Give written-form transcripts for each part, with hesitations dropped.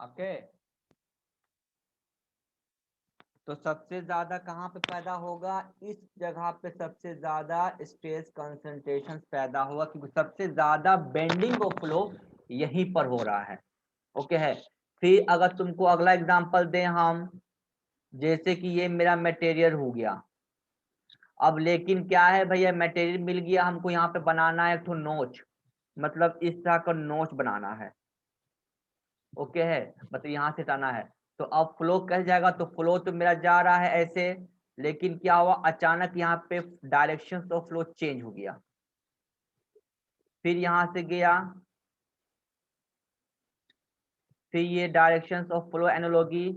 Okay. तो सबसे ज्यादा कहाँ पे पैदा होगा, इस जगह पे सबसे ज्यादा स्ट्रेस कंसंट्रेशन पैदा होगा, क्योंकि सबसे ज्यादा बेंडिंग ऑफ फ्लो यहीं पर हो रहा है। ओके है। फिर अगर तुमको अगला एग्जांपल दें हम, जैसे कि ये मेरा मटेरियल हो गया। अब लेकिन क्या है भैया, मटेरियल मिल गया हमको, यहाँ पे बनाना है एक ठो नोच, मतलब इस तरह का नोच बनाना है। ओके है, मतलब यहाँ से हटाना है। तो अब फ्लो कैसे जाएगा, तो फ्लो तो मेरा जा रहा है ऐसे, लेकिन क्या हुआ अचानक यहाँ पे डायरेक्शन ऑफ फ्लो चेंज हो गया। फिर यहाँ से गया, फिर ये डायरेक्शन ऑफ फ्लो एनालॉजी,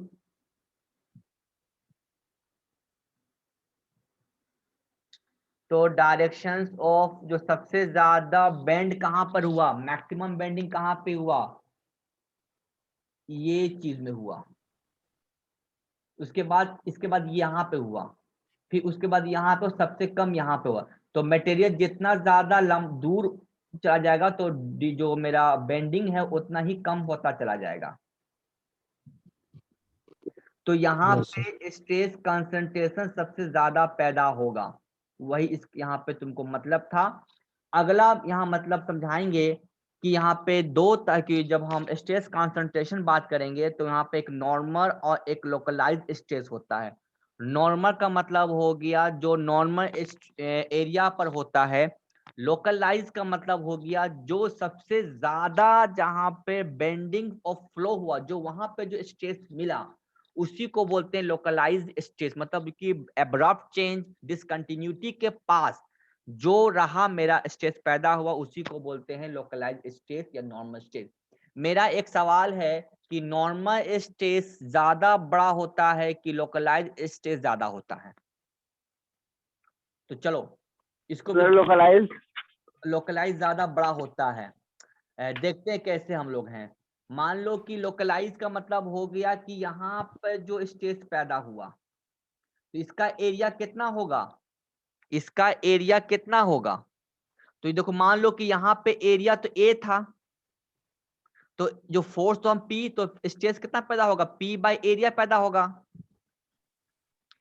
तो डायरेक्शंस ऑफ जो सबसे ज्यादा बेंड कहाँ पर हुआ, मैक्सिमम बेंडिंग कहाँ पे हुआ, ये चीज में हुआ। उसके बाद इसके बाद यहाँ पे हुआ, फिर उसके बाद यहाँ पे सबसे कम यहाँ पे हुआ। तो मटेरियल जितना ज्यादा दूर चला जाएगा तो जो मेरा बेंडिंग है उतना ही कम होता चला जाएगा। तो यहाँ Yes, sir. पे स्ट्रेस कंसंट्रेशन सबसे ज्यादा पैदा होगा, वही इस यहाँ पे तुमको मतलब था। अगला यहाँ मतलब समझाएंगे कि यहाँ पे दो तरह की, जब हम स्ट्रेस कंसंट्रेशन बात करेंगे तो यहाँ पे एक नॉर्मल और एक लोकलाइज्ड स्ट्रेस होता है। नॉर्मल का मतलब हो गया जो नॉर्मल एरिया पर होता है। लोकलाइज का मतलब हो गया जो सबसे ज्यादा जहाँ पे बेंडिंग ऑफ फ्लो हुआ, जो वहां पे जो स्ट्रेस मिला उसी को बोलते हैं लोकलाइज्ड स्ट्रेस। मतलब कि एब्रप्ट चेंज डिसकंटिन्यूटी के पास जो रहा मेरा स्ट्रेस पैदा हुआ उसी को बोलते हैं लोकलाइज्ड स्ट्रेस या नॉर्मल स्ट्रेस। मेरा एक सवाल है कि नॉर्मल स्ट्रेस ज्यादा बड़ा होता है कि लोकलाइज्ड स्ट्रेस ज्यादा होता है? तो चलो इसको भी, लोकलाइज ज्यादा बड़ा होता है। देखते हैं कैसे हम लोग हैं। मान लो कि लोकलाइज का मतलब हो गया कि यहाँ पर जो स्ट्रेस पैदा हुआ तो इसका एरिया कितना होगा, इसका एरिया कितना होगा। तो ये देखो मान लो कि यहाँ पे एरिया तो ए था, तो जो फोर्स तो हम पी, तो स्ट्रेस कितना पैदा होगा, पी बाय एरिया पैदा होगा।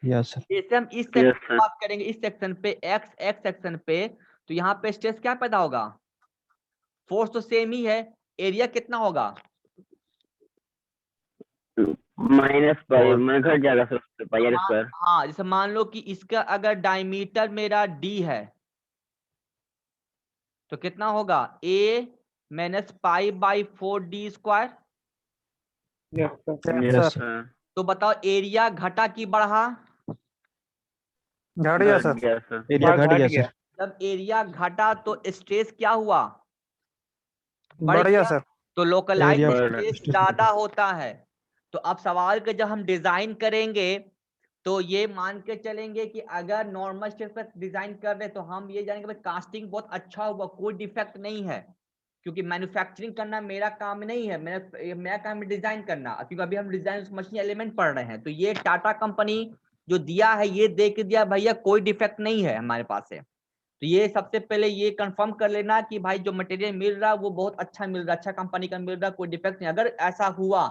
Yes, sir. जैसे हम इस सेक्शन पे बात करेंगे, इस सेक्शन पे एक्स एक्स सेक्शन पे, तो यहाँ पे स्ट्रेस क्या पैदा होगा, फोर्स तो सेम ही है, एरिया कितना होगा, माइनस पाई में घट जाएगा सर, पाई आर स्क्वायर। हाँ जैसे मान लो कि इसका अगर डायमीटर मेरा डी है तो कितना होगा, A minus pi by 4d square. Yes, sir. तो बताओ एरिया घटा कि बढ़ा, घट गया सर। गया सर। Area घट गया सर. जब एरिया घटा तो स्ट्रेस क्या हुआ, बढ़ गया सर। तो लोकलाइज Area स्ट्रेस ज्यादा होता है। तो अब सवाल के जब हम डिजाइन करेंगे तो ये मान के चलेंगे कि अगर नॉर्मल स्ट्रेस पर डिजाइन कर रहे तो हम ये जानेंगे भाई कास्टिंग बहुत अच्छा हुआ, कोई डिफेक्ट नहीं है, क्योंकि मैन्युफैक्चरिंग करना मेरा काम नहीं है, मेरा काम है डिजाइन करना, क्योंकि अभी हम डिजाइन मशीन एलिमेंट पढ़ रहे हैं। तो ये टाटा कंपनी जो दिया है ये दे के दिया भैया कोई डिफेक्ट नहीं है हमारे पास है। तो ये सबसे पहले ये कंफर्म कर लेना कि भाई जो मटेरियल मिल रहा है वो बहुत अच्छा मिल रहा है, अच्छा कंपनी का मिल रहा है, कोई डिफेक्ट नहीं। अगर ऐसा हुआ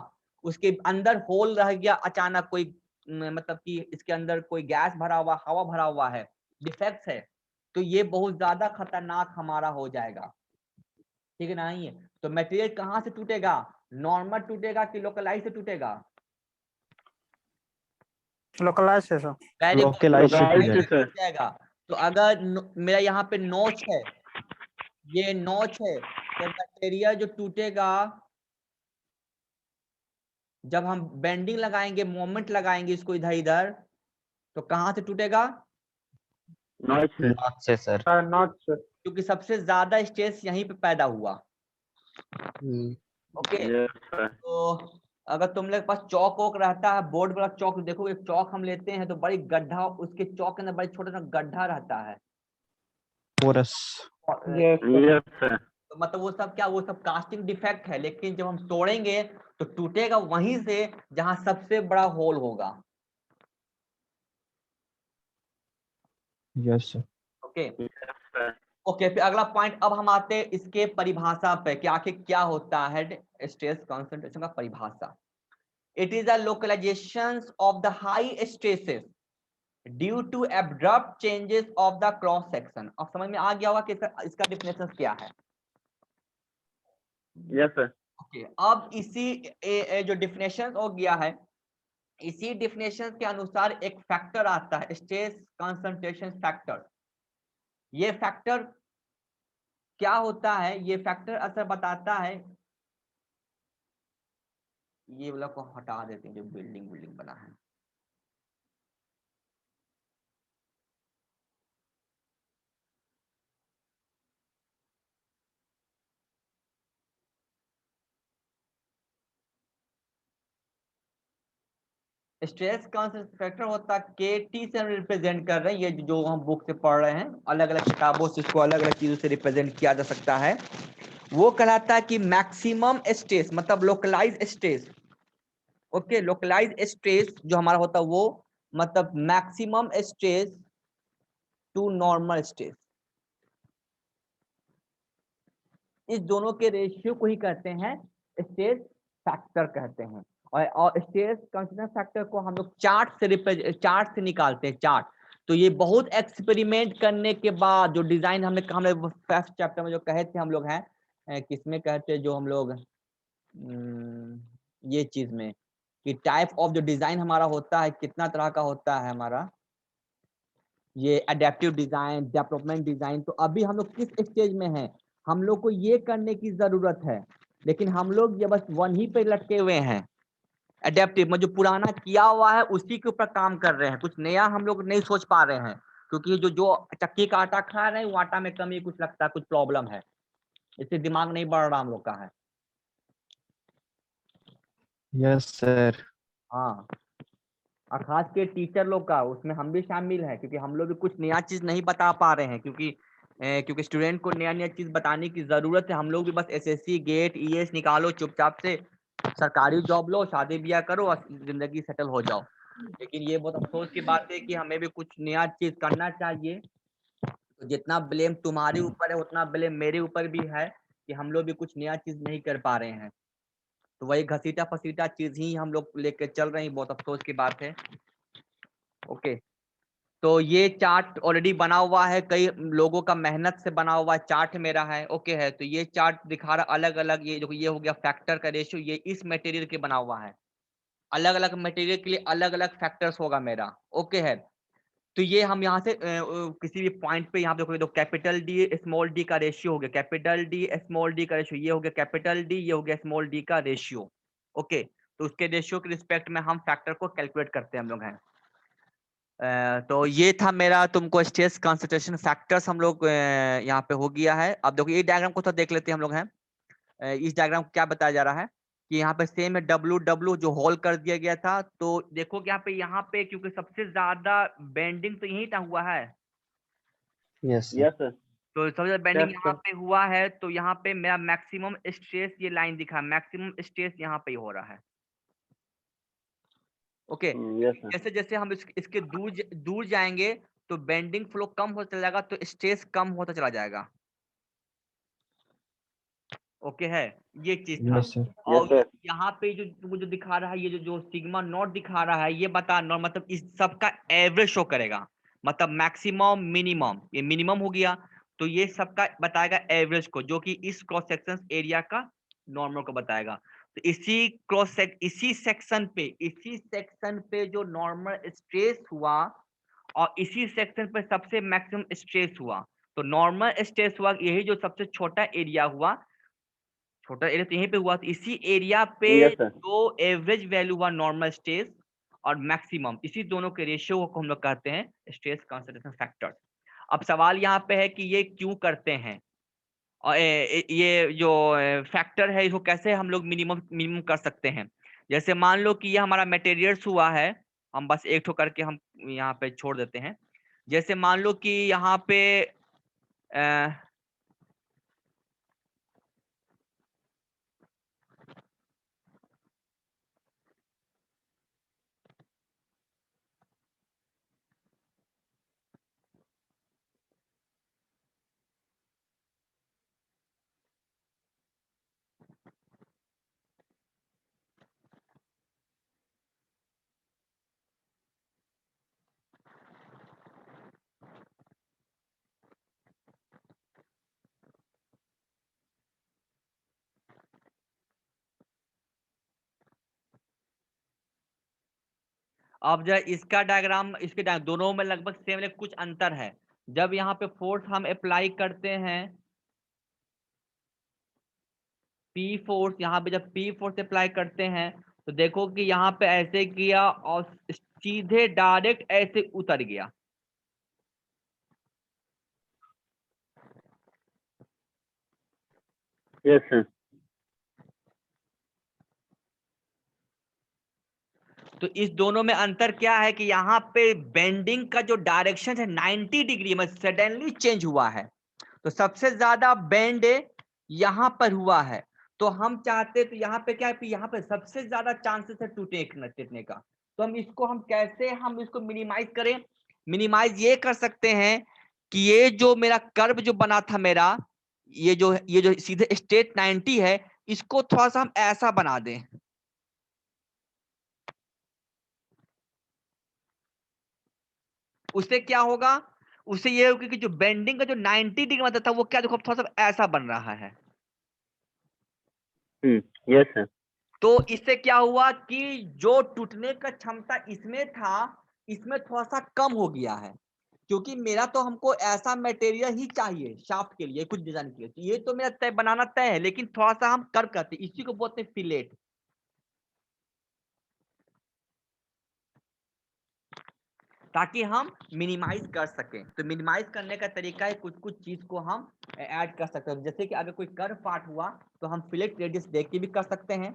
उसके अंदर होल रह गया अचानक, कोई मतलब कि इसके अंदर कोई गैस भरा हुआ, हवा भरा हुआ है, डिफेक्ट है, तो ये बहुत ज्यादा खतरनाक हमारा हो जाएगा। ठीक है नहीं है? तो मटेरियल कहाँ से टूटेगा, नॉर्मल टूटेगा कि लोकलाइज से टूटेगा, लोकलाइज है सर। Localized से टूट जाएगा. टूट जाएगा। तो अगर मेरा यहाँ पे नोच है, ये नोच है, तो मटेरियल जो टूटेगा जब हम बेंडिंग लगाएंगे, मोमेंट लगाएंगे इसको इधर इधर, तो कहाँ से टूटेगा, नॉट से सर. Not sir. क्योंकि सबसे ज्यादा स्ट्रेस यहीं पे पैदा हुआ। ओके। तो अगर तुम लोग के पास चौक वोक रहता है, बोर्ड वाला चौक, देखो एक चौक हम लेते हैं तो बड़ी गड्ढा, उसके चौक के अंदर बड़ी छोटा सा गड्ढा रहता है। Porous. तो मतलब वो सब क्या, वो सब कास्टिंग डिफेक्ट है, लेकिन जब हम तोड़ेंगे तो टूटेगा वहीं से जहां सबसे बड़ा होल होगा। Yes, sir. ओके। ओके, फिर अगला पॉइंट अब हम आते हैं इसके परिभाषा पे कि आखिर क्या होता है स्ट्रेस कंसंट्रेशन का परिभाषा। It is a localisation of the high stresses due to abrupt changes of the cross section. अब समझ में आ गया होगा कि इसका डिफिनेशन क्या है। Yes sir. ओके, अब इसी जो डिफिनेशन हो गया है, इसी डिफिनेशन के अनुसार एक फैक्टर आता है स्ट्रेस कंसंट्रेशन फैक्टर। ये फैक्टर क्या होता है, ये फैक्टर असर बताता है, ये वाला को हटा देते हैं जो बिल्डिंग बिल्डिंग बना है। स्ट्रेस कंसंट्रेशन फैक्टर होता है के टी से हम रिप्रेजेंट कर रहे हैं, ये जो हम बुक से पढ़ रहे हैं, अलग अलग किताबों से इसको अलग अलग चीजों से रिप्रेजेंट किया जा सकता है। वो कहलाता है कि मैक्सिमम स्ट्रेस मतलब localise stress. Okay, localise stress जो हमारा होता है वो मतलब maximum stress to normal stress, इस दोनों के रेशियो को ही कहते हैं स्ट्रेस फैक्टर कहते हैं। और स्ट्रेस कंसंट्रेशन फैक्टर को हम लोग चार्ट से निकालते हैं, चार्ट। तो ये बहुत एक्सपेरिमेंट करने के बाद जो डिजाइन हमने फर्स्ट चैप्टर में जो कहे थे हम लोग हैं, किसमें कहते हैं जो हम लोग ये चीज में कि टाइप ऑफ जो डिजाइन हमारा होता है कितना तरह का होता है हमारा, ये अडेप्टिव डिजाइन, डेवलपमेंट डिजाइन। तो अभी हम लोग किस स्टेज में हैं, हम लोग को ये करने की जरूरत है, लेकिन हम लोग ये बस वन ही पे लटके हुए हैं। अडेप्टिव में जो पुराना किया हुआ है उसी के ऊपर काम कर रहे हैं, कुछ नया हम लोग नहीं सोच पा रहे हैं, क्योंकि जो जो चक्की का आटा खा रहे हैं वो आटा में कमी कुछ लगता है, कुछ प्रॉब्लम है, इससे दिमाग नहीं बढ़ रहा हम लोग का है। Yes, sir. हाँ, और खास के टीचर लोग का, उसमें हम भी शामिल हैं, क्योंकि हम लोग भी कुछ नया चीज नहीं बता पा रहे हैं, क्योंकि स्टूडेंट को नया नया चीज बताने की जरूरत है। हम लोग भी बस एसएससी गेट ईएस निकालो, चुपचाप से सरकारी जॉब लो, शादी ब्याह करो और जिंदगी सेटल हो जाओ। लेकिन ये बहुत अफसोस की बात है कि हमें भी कुछ नया चीज करना चाहिए। तो जितना ब्लेम तुम्हारे ऊपर है उतना ब्लेम मेरे ऊपर भी है कि हम लोग भी कुछ नया चीज नहीं कर पा रहे हैं। तो वही घसीटा फसीटा चीज ही हम लोग लेके चल रहे हैं, बहुत अफसोस की बात है। ओके, तो ये चार्ट ऑलरेडी बना हुआ है, कई लोगों का मेहनत से बना हुआ चार्ट मेरा है। ओके है, तो ये चार्ट दिखा रहा अलग अलग, ये जो ये हो गया फैक्टर का रेशियो, ये इस मटेरियल के बना हुआ है, अलग अलग मटेरियल के लिए अलग अलग फैक्टर्स होगा मेरा। ओके है, तो ये हम यहाँ से किसी भी पॉइंट पे यहाँ पे देखो, तो कैपिटल डी स्मॉल डी का रेशियो हो गया, कैपिटल डी स्मॉल डी का रेशियो, ये हो गया कैपिटल डी, ये हो गया स्मॉल डी का रेशियो। ओके, तो उसके रेशियो के रिस्पेक्ट में हम फैक्टर को कैलकुलेट करते हैं हम लोग हैं। तो ये था मेरा तुमको स्ट्रेस कंसंट्रेशन फैक्टर्स हम लोग यहाँ पे हो गया है। अब देखो ये डायग्राम को तो देख लेते हैं हम लोग हैं। इस डायग्राम को क्या बताया जा रहा है कि यहाँ पे सेम है डब्ल्यू डब्ल्यू जो होल कर दिया गया था। तो देखो कि यहाँ पे क्योंकि सबसे ज्यादा बेंडिंग तो यही था हुआ है, Yes, sir. Yes sir. तो सबसे ज्यादा बेंडिंग Yes, यहाँ sir. पे हुआ है। तो यहाँ पे मेरा मैक्सिमम स्ट्रेस, ये लाइन दिखा, मैक्सिमम स्ट्रेस यहाँ पे ही हो रहा है। Okay, yes sir. जैसे जैसे हम इसके दूर जाएंगे तो बेंडिंग फ्लो कम होता चला जाएगा, तो स्ट्रेस कम होता चला जाएगा। ओके है, ये चीज था। Yes, sir. यस और सर। यहाँ पे जो तुमको जो दिखा रहा है, ये जो जो सिग्मा नॉट दिखा रहा है, ये बता नॉट मतलब इस सबका एवरेज शो करेगा, मतलब मैक्सिमम मिनिमम, ये मिनिमम हो गया, तो ये सबका बताएगा एवरेज को, जो कि इस क्रॉस सेक्शन एरिया का नॉर्मल को बताएगा। तो इसी सेक्शन पे जो नॉर्मल स्ट्रेस हुआ और इसी सेक्शन पे सबसे मैक्सिमम स्ट्रेस हुआ, तो नॉर्मल स्ट्रेस हुआ यही जो सबसे छोटा एरिया हुआ, छोटा एरिया तो यहीं पे हुआ, तो इसी एरिया पे यस सर। जो एवरेज वैल्यू हुआ नॉर्मल स्ट्रेस और मैक्सिमम, इसी दोनों के रेशियो को हम लोग कहते हैं स्ट्रेस कंसंट्रेशन फैक्टर। अब सवाल यहाँ पे है कि ये क्यों करते हैं, और ये जो फैक्टर है इसको कैसे हम लोग मिनिमम मिनिमम कर सकते हैं। जैसे मान लो कि ये हमारा मटेरियल्स हुआ है, हम बस एक ठो करके हम यहाँ पे छोड़ देते हैं। जैसे मान लो कि यहाँ पे अब जब इसका डायग्राम इसके दोनों में लगभग सेम, लेकिन कुछ अंतर है। जब यहाँ पे फोर्स हम अप्लाई करते हैं, पी फोर्स, यहाँ पे जब पी फोर्स अप्लाई करते हैं तो देखो कि यहाँ पे ऐसे किया और सीधे डायरेक्ट ऐसे उतर गया। Yes sir. तो इस दोनों में अंतर क्या है कि यहाँ पे बेंडिंग का जो डायरेक्शन है 90 डिग्री में सडनली चेंज हुआ है। तो सबसे ज्यादा बेंड यहाँ पर हुआ है। तो हम चाहते तो यहाँ पे क्या है, यहाँ पे सबसे ज्यादा चांसेस है टूटने का। तो हम कैसे हम इसको मिनिमाइज करें? मिनिमाइज ये कर सकते हैं कि ये जो मेरा कर्व जो बना था मेरा, ये जो सीधे स्ट्रेट 90 है, इसको थोड़ा सा हम ऐसा बना दें। उससे क्या होगा? उससे ये होगा कि जो बेंडिंग का जो 90 डिग्री मतलब था वो क्या, देखो थोड़ा सा ऐसा बन रहा है। Yes sir. तो इससे क्या हुआ कि जो टूटने का क्षमता इसमें था, इसमें थोड़ा सा कम हो गया है। क्योंकि मेरा तो हमको ऐसा मटेरियल ही चाहिए शाफ्ट के लिए, कुछ डिजाइन के लिए। तो ये तो मेरा तय बनाना तय है, लेकिन थोड़ा सा हम कर्व करते हैं, इसी को बोलते हैं फिलेट, ताकि हम मिनिमाइज कर सकें। तो मिनिमाइज करने का तरीका है, कुछ कुछ चीज को हम ऐड कर सकते हैं। जैसे कि अगर कोई कर्व पार्ट हुआ तो हम फिलेट रेडियस देख के भी कर सकते हैं।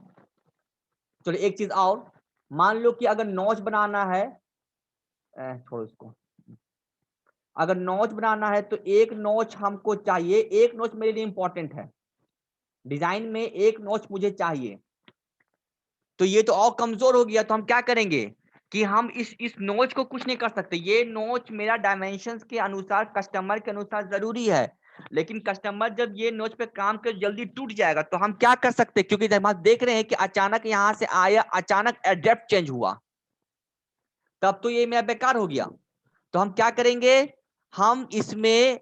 चलो एक चीज और, मान लो कि अगर नॉच बनाना है, छोड़ो इसको, अगर नॉच बनाना है तो एक नॉच हमको चाहिए, एक नॉच मेरे लिए इंपॉर्टेंट है डिजाइन में, एक नॉच मुझे चाहिए। तो ये तो और कमजोर हो गया। तो हम क्या करेंगे कि हम इस नोच को कुछ नहीं कर सकते। ये नोच मेरा डायमेंशंस के अनुसार, कस्टमर के अनुसार जरूरी है, लेकिन कस्टमर जब ये नोच पे काम कर जल्दी टूट जाएगा तो हम क्या कर सकते हैं? क्योंकि हम देख रहे हैं कि अचानक यहां से आया, अचानक एडेप्ट चेंज हुआ, तब तो ये मेरा बेकार हो गया। तो हम क्या करेंगे, हम इसमें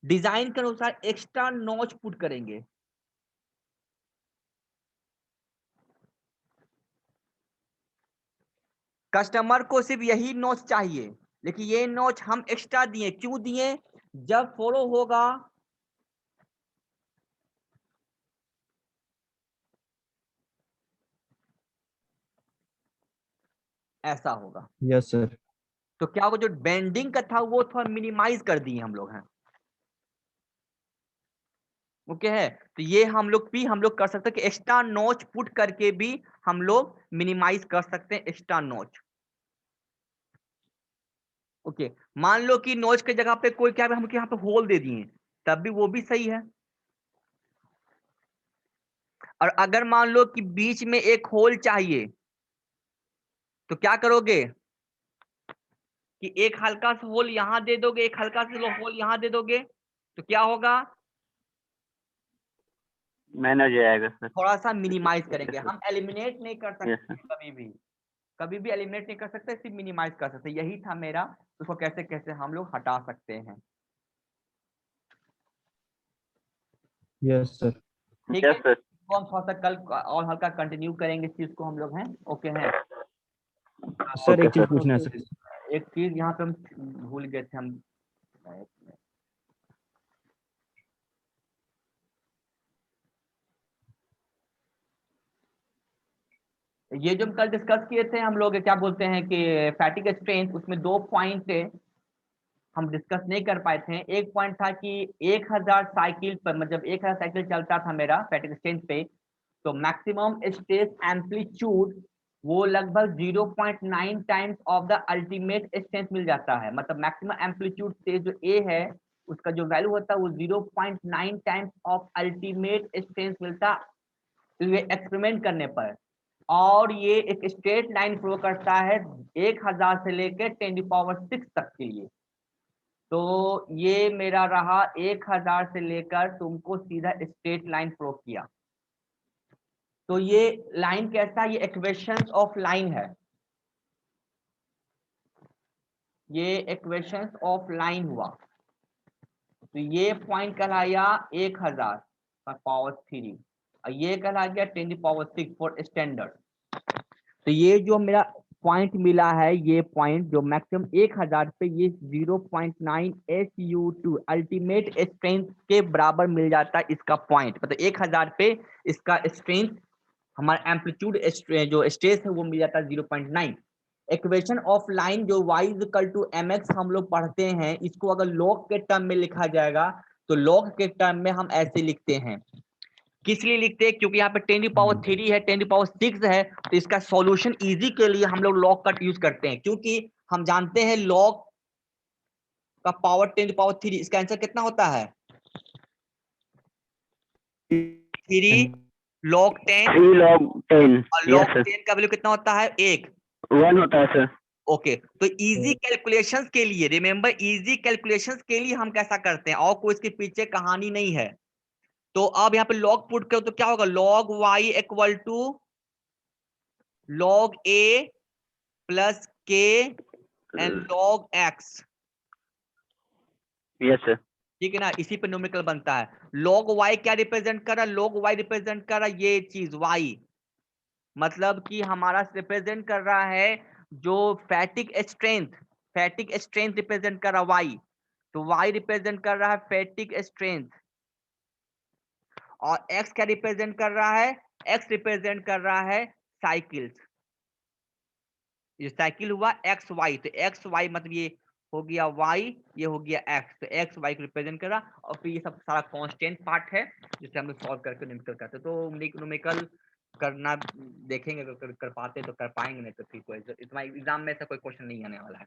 डिजाइन के अनुसार एक्स्ट्रा नोच पुट करेंगे। कस्टमर को सिर्फ यही नोच चाहिए, लेकिन ये नोच हम एक्स्ट्रा दिए। क्यों दिए? जब फॉलो होगा ऐसा होगा। Yes, sir. तो क्या होगा, जो बेंडिंग का था वो थोड़ा मिनिमाइज कर दिए हम लोग हैं। ओके है। तो ये हम लोग कर सकते हैं कि एक्स्ट्रा नोच पुट करके भी हम लोग मिनिमाइज कर सकते हैं एक्स्ट्रा नोच। ओके, मान लो कि नोच के जगह पे कोई क्या हम यहाँ पे होल दे दिए, तब भी वो भी सही है। और अगर मान लो कि बीच में एक होल चाहिए, तो क्या करोगे कि एक हल्का सा होल यहां दे दोगे, एक हल्का सा होल यहां दे दोगे, तो क्या होगा, मैनेज हो जाएगा सर। थोड़ा सा मिनिमाइज करेंगे। हम एलिमिनेट नहीं कर यस सकते सर। कभी भी एलिमिनेट नहीं कर सकते, सिर्फ मिनिमाइज कर सकते। यही था मेरा, उसको कैसे कैसे हम लोग हटा सकते हैं। Yes, sir. ठीक है, यस सर। तो हम थोड़ा सा कल और हल्का कंटिन्यू करेंगे इस चीज को हम लोग हैं। ओके हैं। Sir, ओके एक चीज सर। पूछना है सर। एक चीज यहाँ पे हम भूल गए थे हम, ये जो हम कल डिस्कस किए थे हम लोग, क्या बोलते हैं कि फैटिग स्ट्रेंथ, उसमें 2 पॉइंट हम डिस्कस नहीं कर पाए थे। एक पॉइंट था कि 1000 साइकिल पर, मतलब 1000 साइकिल चलता था मेरा फैटिग स्ट्रेंथ पे, तो मैक्सिमम स्ट्रेस एम्पलीट्यूड वो लगभग 0.9 times of the ultimate strength मिल जाता है। मतलब मैक्सिमम एम्पलीट्यूड से जो ए है उसका जो वैल्यू होता है वो 0.9 टाइम्स ऑफ अल्टीमेट स्ट्रेंथ मिलता है एक्सपेरिमेंट करने पर। और ये एक स्ट्रेट लाइन फ्लो करता है 1000 से लेकर 10⁶ तक के लिए। तो ये मेरा रहा 1000 से लेकर तुमको सीधा स्ट्रेट लाइन फ्लो किया। तो ये लाइन कैसा, ये इक्वेशंस ऑफ लाइन है, ये इक्वेशंस ऑफ लाइन हुआ। तो ये पॉइंट कहलाया 1000⁻³ और ये कहला गया 10⁶ फॉर स्टैंडर्ड। तो ये जो मेरा पॉइंट मिला है, ये पॉइंट जो मैक्सिमम 1000 पे ये 0.9 SU2 अल्टीमेट स्ट्रेंथ के बराबर मिल जाता है इसका पॉइंट, मतलब 1000 पे इसका स्ट्रेंथ हमारा एम्पलीट्यूड जो स्ट्रेस है वो मिल जाता है 0.9। इक्वेशन ऑफ लाइन जो y = mx हम लोग पढ़ते हैं, इसको अगर लॉग के टर्म में लिखा जाएगा तो लॉग के टर्म में हम ऐसे लिखते हैं। किस लिए लिखते हैं? क्योंकि यहाँ पे 10⁻³ है, 10⁻6 है, तो इसका सॉल्यूशन इजी के लिए हम लोग लॉग का यूज करते हैं, क्योंकि हम जानते हैं लॉग का पावर 10⁻3, इसका आंसर कितना होता है? 3 log 10 3 log 10 और यस log सर 10 का वैल्यू कितना होता है? 1। 1 होता है सर ओके, तो इजी कैलकुलेशंस के लिए, रिमेंबर इजी कैलकुलेशंस के लिए हम कैसा करते हैं, और कोई इसके पीछे कहानी नहीं है। तो अब यहाँ पे लॉग पुट करो तो क्या होगा? log y = log a plus k and log x, yes sir ठीक है ना? इसी पे न्यूमेरिकल बनता है। log y क्या रिप्रेजेंट कर रहा है? log y रिप्रेजेंट कर रहा है ये चीज y, मतलब कि हमारा रिप्रेजेंट कर रहा है जो फैटिक स्ट्रेंथ रिप्रेजेंट कर रहा है y, तो y रिप्रेजेंट कर रहा है फैटिक स्ट्रेंथ, और x क्या रिप्रेजेंट कर रहा है? x रिप्रेजेंट कर रहा है साइकिल्स। ये साइकिल हुआ एक्स वाई, तो एक्स वाई मतलब ये हो गया y, ये हो गया x, तो एक्स वाई को रिप्रेजेंट करा, और फिर ये सब सारा कांस्टेंट पार्ट है जिसे हम लोग सॉल्व करके न्यूमेरिकल करते हैं। तो न्यूमेरिकल करना देखेंगे, अगर कर पाते तो कर पाएंगे, नहीं तो फिर कोई इतना एग्जाम में ऐसा कोई क्वेश्चन नहीं आने वाला है।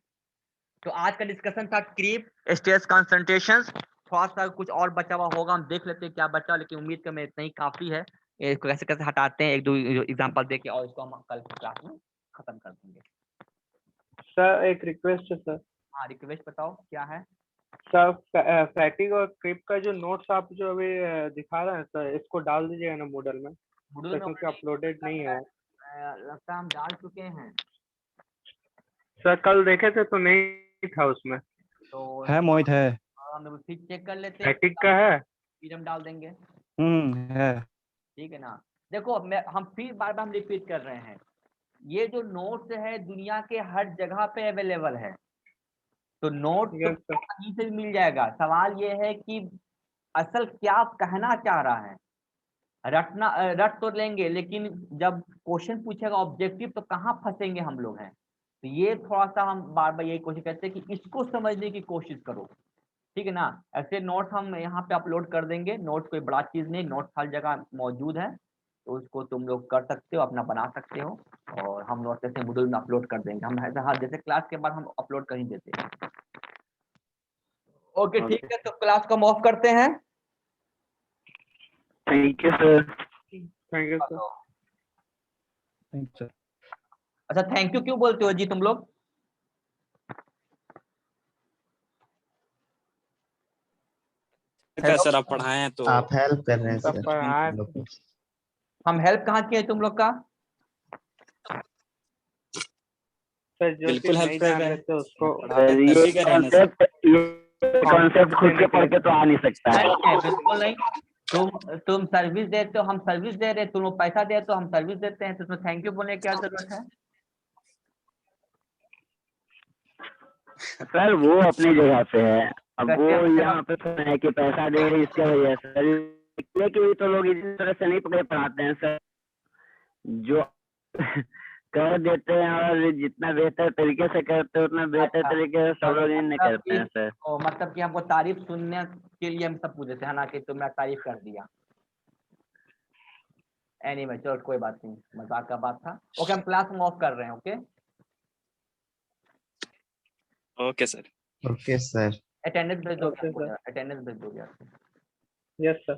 तो आज का डिस्कशन था क्रीप स्ट्रेस कंसंट्रेशंस। थोड़ा सा कुछ और बचा हुआ होगा, हम देख लेते हैं क्या बचा, लेकिन उम्मीद कर मैं इतना ही काफी है। इसको कैसे कैसे हटाते हैं, एक दो एग्जांपल देके, और इसको हम कल की क्लास में खत्म कर देंगे। सर एक रिक्वेस्ट है सर। हाँ, रिक्वेस्ट बताओ क्या है? सर फैटिग और क्रिप का जो नोट्स आप जो अभी दिखा रहे हैं सर, इसको डाल दीजिएगा ना मूडल में, Moodle सर में क्योंकि already अपलोडेड नहीं है वो। लगता है हम डाल चुके हैं। सर कल देखे थे तो नहीं था उसमें। तो है मोहित है। हम फिर चेक कर लेते हैं, फैटिग का है। फिर हम डाल देंगे, है। ठीक है ना? देखो हम फिर बार बार हम रिपीट कर रहे हैं, ये जो नोट्स है दुनिया के हर जगह पे अवेलेबल है, तो नोट्स तो यस सर। कहीं से भी मिल जाएगा। सवाल ये है कि असल क्या कहना चाह रहा है। रट तो लेंगे, लेकिन जब क्वेश्चन पूछेगा ऑब्जेक्टिव तो कहाँ फंसेंगे हम लोग हैं। तो ये थोड़ा सा हम बार बार यही कोशिश करते हैं कि इसको समझने की कोशिश करो, ठीक है ना? ऐसे नोट्स हम यहाँ पे अपलोड कर देंगे, नोट्स कोई बड़ा चीज नहीं, नोट्स हर जगह मौजूद है, तो उसको तुम लोग कर सकते हो, अपना बना सकते हो, और हम नोट्स ऐसे मूडल में अपलोड कर देंगे। हम ऐसा हर जैसे क्लास के बाद हम अपलोड कर ही देते हैं। ओके, ठीक है, तो क्लास को हम ऑफ करते हैं। Thank you sir thank you sir. Thank sir. अच्छा, थैंक यू क्यों बोलते हो जी तुम लोग? क्या सर आप पढ़ाए हैं तो आप हेल्प कर रहे हैं सब सर पढ़ाए हम लोग को। हम हेल्प कहाँ किए तुम लोग का? सर जो बिल्कुल चीज हेल्प नहीं कर जान रहे रहे हैं। थे उसको सर ये कॉन्सेप्ट खुद से पढ़ के तो आ नहीं सकता है नहीं, बिल्कुल नहीं। तुम सर्विस देते हो, हम सर्विस दे रहे हैं, तुम लोग पैसा देते हो, हम सर्विस देते हैं, तो उसमें थैंक यू बोलने की क्या जरूरत है? सर वो अपनी जगह पे है, अब वो कैसे अपनी यहाँ पे तो है कि पैसा दे रहे इसके वजह से सर, इसलिए कि तो लोग इसी तरह से नहीं पढ़ाते हैं सर, जो कर देते हैं और जितना बेहतर तरीके से करते हैं उतना बेहतर अच्छा, तरीके से सब लोग नहीं करते हैं सर। मतलब कि हमको तारीफ सुनने के लिए हम सब पूछते हैं ना, कि तुमने तारीफ कर दिया। एनीवे, चलो कोई बात नहीं, मजाक का बात था। ओके, हम क्लास में ऑफ कर रहे हैं। Okay, okay sir. Okay sir. Attendance भेज दोगे Okay, आपको? sir. अटेंडेंस भेज दोगे आपको? Yes sir.